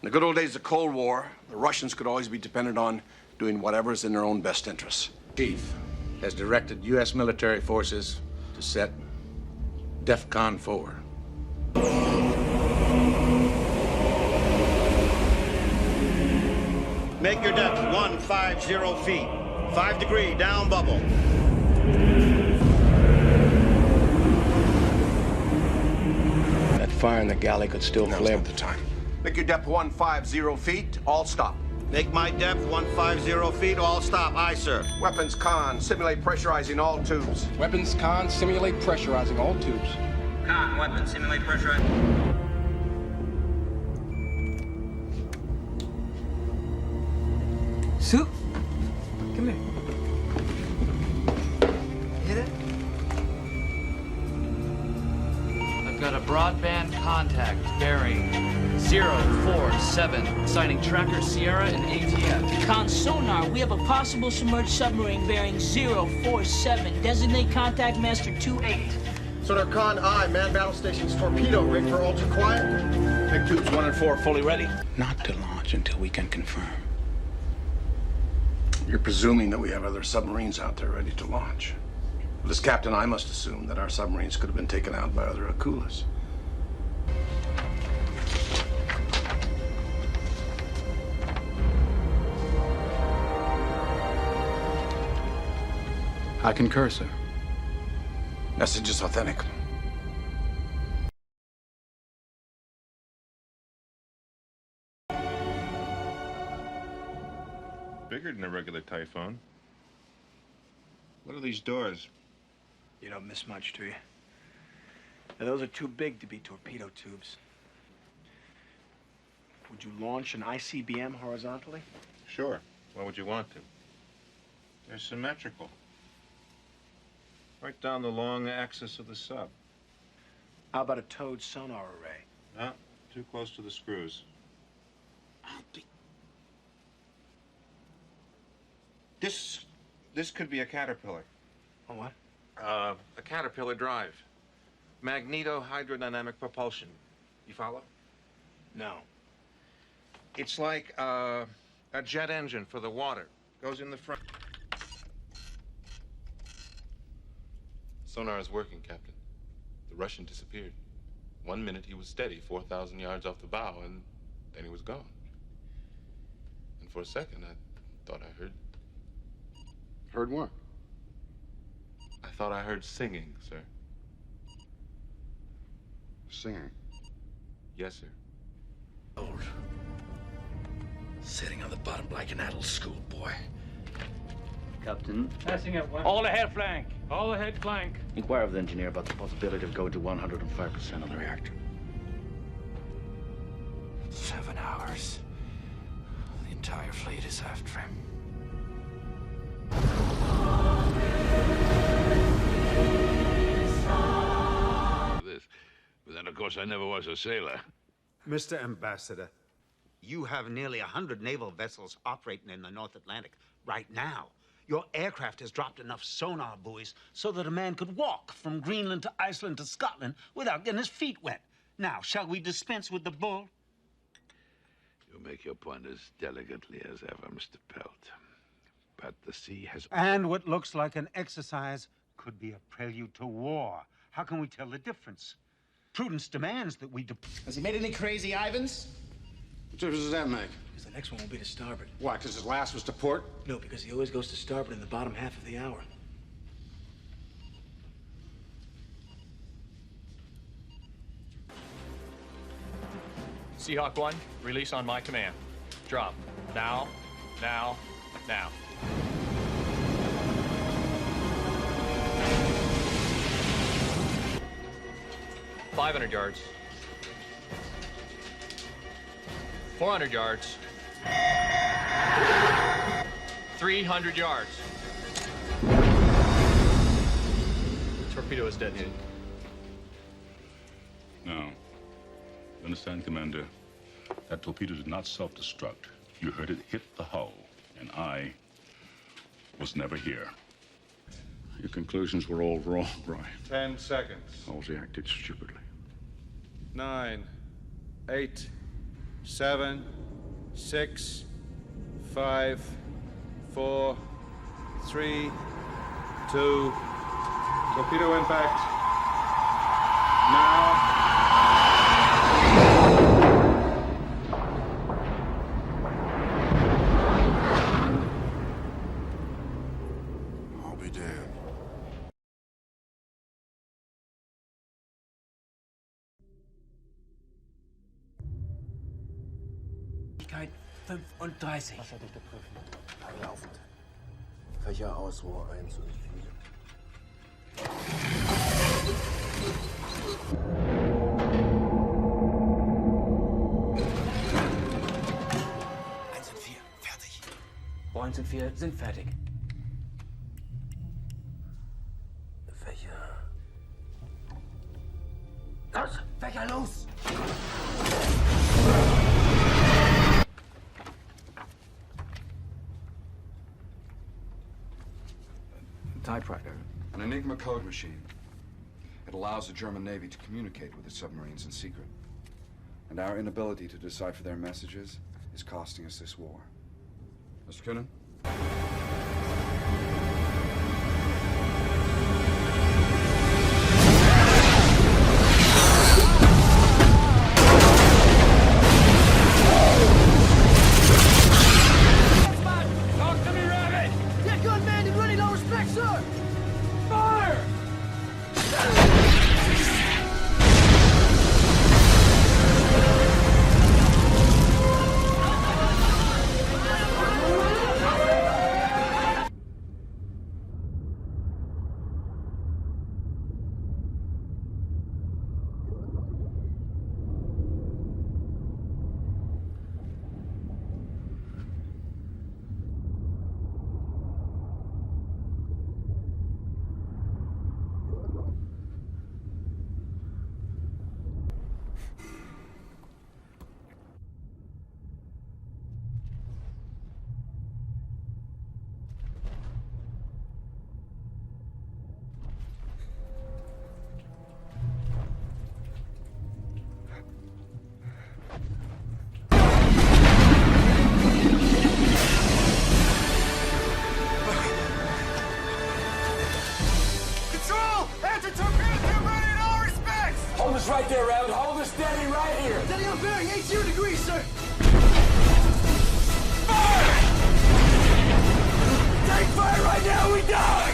In the good old days of the Cold War, the Russians could always be depended on doing whatever's in their own best interests. Chief has directed U.S. military forces to set DEFCON 4. Make your depth 150 feet. 5-degree down bubble. That fire in the galley could still flare at the time. Make your depth 150 feet, all stop. Make my depth 150 feet, all stop. Aye, sir. Weapons con, simulate pressurizing all tubes. Weapons con, simulate pressurizing all tubes. Con, weapons, simulate pressurizing. Soup, come here. Hit it? I've got a broadband contact bearing 047, signing Tracker Sierra and ATF. Con sonar, we have a possible submerged submarine bearing 047. Designate contact master 28. Sonar con aye, man battle station's torpedo rig for ultra quiet. Big tubes 1 and 4 fully ready. Not to launch until we can confirm. You're presuming that we have other submarines out there ready to launch. But as captain, I must assume that our submarines could have been taken out by other Akulas. I concur, sir. Message is authentic. Bigger than a regular Typhoon. What are these doors? You don't miss much, do you? Now, those are too big to be torpedo tubes. Would you launch an ICBM horizontally? Sure. Why would you want to? They're symmetrical. Right down the long axis of the sub. How about a towed sonar array? No, too close to the screws. This could be a caterpillar. A what? A caterpillar drive. Magneto-hydrodynamic propulsion. You follow? No. It's like a jet engine for the water. Goes in the front. Sonar is working, Captain. The Russian disappeared. 1 minute he was steady, 4,000 yards off the bow, and then he was gone. And for a second, I thought I heard... Heard what? I thought I heard singing, sir. Singing? Yes, sir. Old. Sitting on the bottom like an adult schoolboy. Captain. Passing at one. All ahead flank. All ahead flank. Inquire of the engineer about the possibility of going to 105% of the reactor. 7 hours. The entire fleet is after him. This. But then, of course, I never was a sailor. Mr. Ambassador, you have nearly 100 naval vessels operating in the North Atlantic right now. Your aircraft has dropped enough sonar buoys so that a man could walk from Greenland to Iceland to Scotland without getting his feet wet. Now, shall we dispense with the bull? You make your point as delicately as ever, Mr. Pelt. But the sea has... And what looks like an exercise could be a prelude to war. How can we tell the difference? Prudence demands that we... Has he made any crazy Ivans? What difference does that make? Because the next one will be to starboard. Why, because his last was to port? No, because he always goes to starboard in the bottom half of the hour. Seahawk 1, release on my command. Drop. Now, now, now. $500 yards. 400 yards. 300 yards. Torpedo is detonated. No. You understand, Commander? That torpedo did not self-destruct. You heard it hit the hull, and I was never here. Your conclusions were all wrong, Brian. 10 seconds. Halsey acted stupidly. 9, 8, 7, 6, 5, 4, 3, 2. Torpedo impact. Now. I'll be damned. Geschwindigkeit 35. Wasser dich geprüft. Laufend. Fächer aus, Rohr 1 und 1 und 4, fertig. Rohr 1 und 4 sind fertig. Fächer. Los, Fächer los! Typewriter, an Enigma code machine. It allows the German Navy to communicate with its submarines in secret. And our inability to decipher their messages is costing us this war. Mr. Coonan? Talk to me, Rabbit! Get good, man, and running all respect, sir! Fire! Hold us right there, Rabbit. Hold us steady right here. Steady on bearing 80 degrees, sir! Fire! Take fire right now, we die!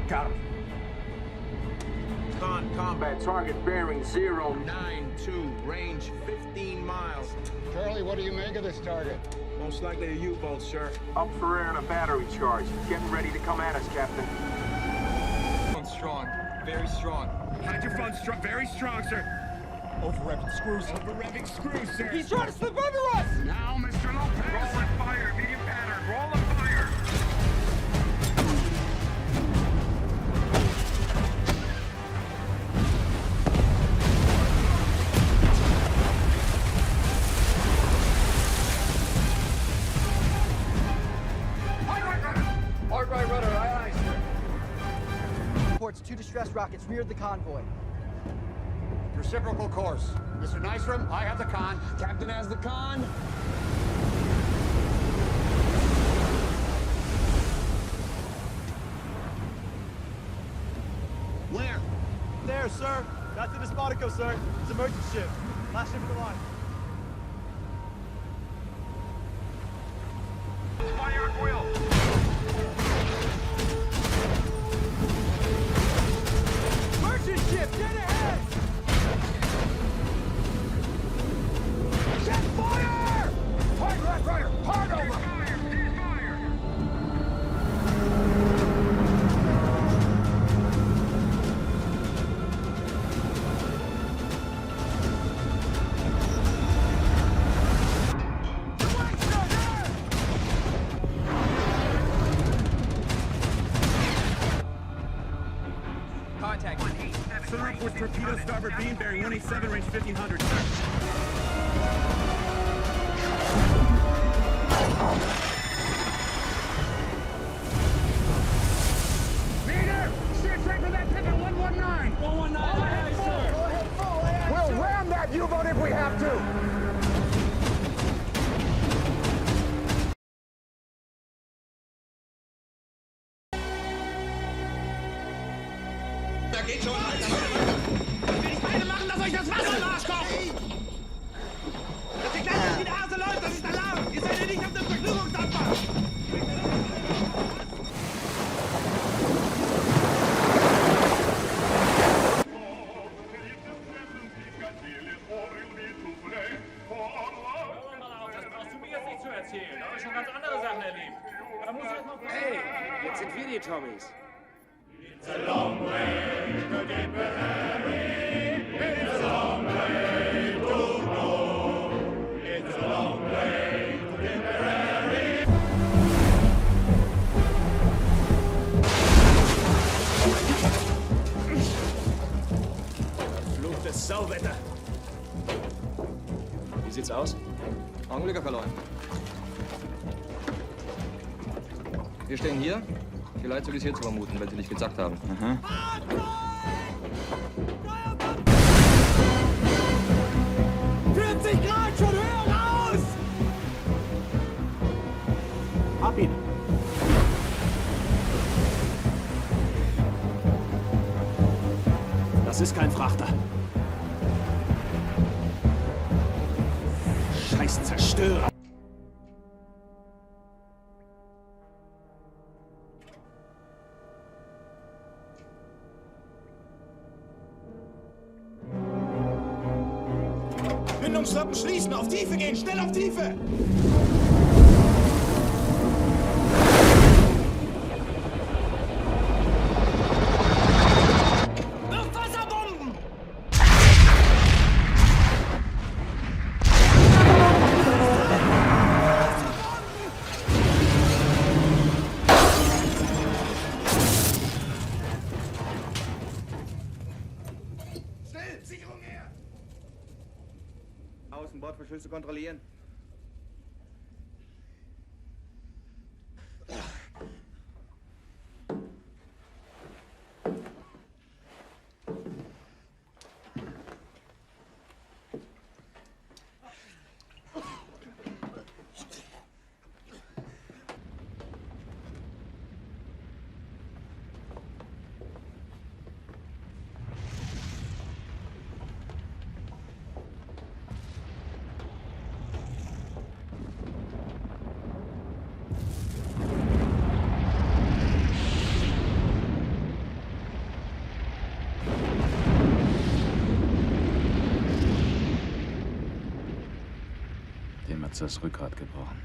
Got him. Combat target bearing 092, range 15 miles. Charlie, what do you make of this target? Most likely a U-boat, sir. Up for air and a battery charge. Getting ready to come at us, Captain. Strong. Very strong. Hydrophone strong. Very strong, sir. Over-revving screws. Over-revving screws, sir. He's trying to slip under us! Now, Mr. Lopez. Roll and fire. Medium pattern. Roll and fire. Hard right rudder, aye, aye, sir. Reports 2 distress rockets reared the convoy. Reciprocal course. Mr. Nystrom, I have the con. Captain has the con. Where? There, sir. That's the Despotico, sir. It's an emergency ship. Last ship of the line. Fire at will. Merchant ship, dead ahead! Set fire! Hard right rudder, hard over! Fire! Fire! torpedo starboard beam bearing 187, range 1500. Leader! Steer straight for that pivot, 119! 119, aye, sir! Go ahead, full! We'll ram that U-boat if we have to! Da geht schon, Alter! Ich will nicht beide machen, dass euch das Wasser im Arsch kocht! Dass ihr gleich wie der Hase läuft, das ist Alarm! Ihr seid ja nicht auf der Vergnügungsdampfer! Das brauchst du mir jetzt nicht zu erzählen. Da habe ich schon ganz andere Sachen erlebt. Da muss ich jetzt mal... Hey, jetzt sind wir die Tommies. It's a long way to Tipperary. It's a long way to go. It's a long way to Tipperary. Verfluchtes Sauwetter. Wie sieht's aus? Augenblick, Herr Verloren. Wir stehen hier. Die Leitzug ist hier zu vermuten, wenn Sie nicht gesagt haben. Aha. Grad, schon höher raus! Hab ihn! Das ist kein Frachter. Scheiß Zerstörer! Bindungsklappen schließen, auf Tiefe gehen, schnell auf Tiefe! Wirf Wasserbomben! Schnell, Sicherung her! Außenbordverschlüsse kontrollieren. Dem hat's das Rückgrat gebrochen.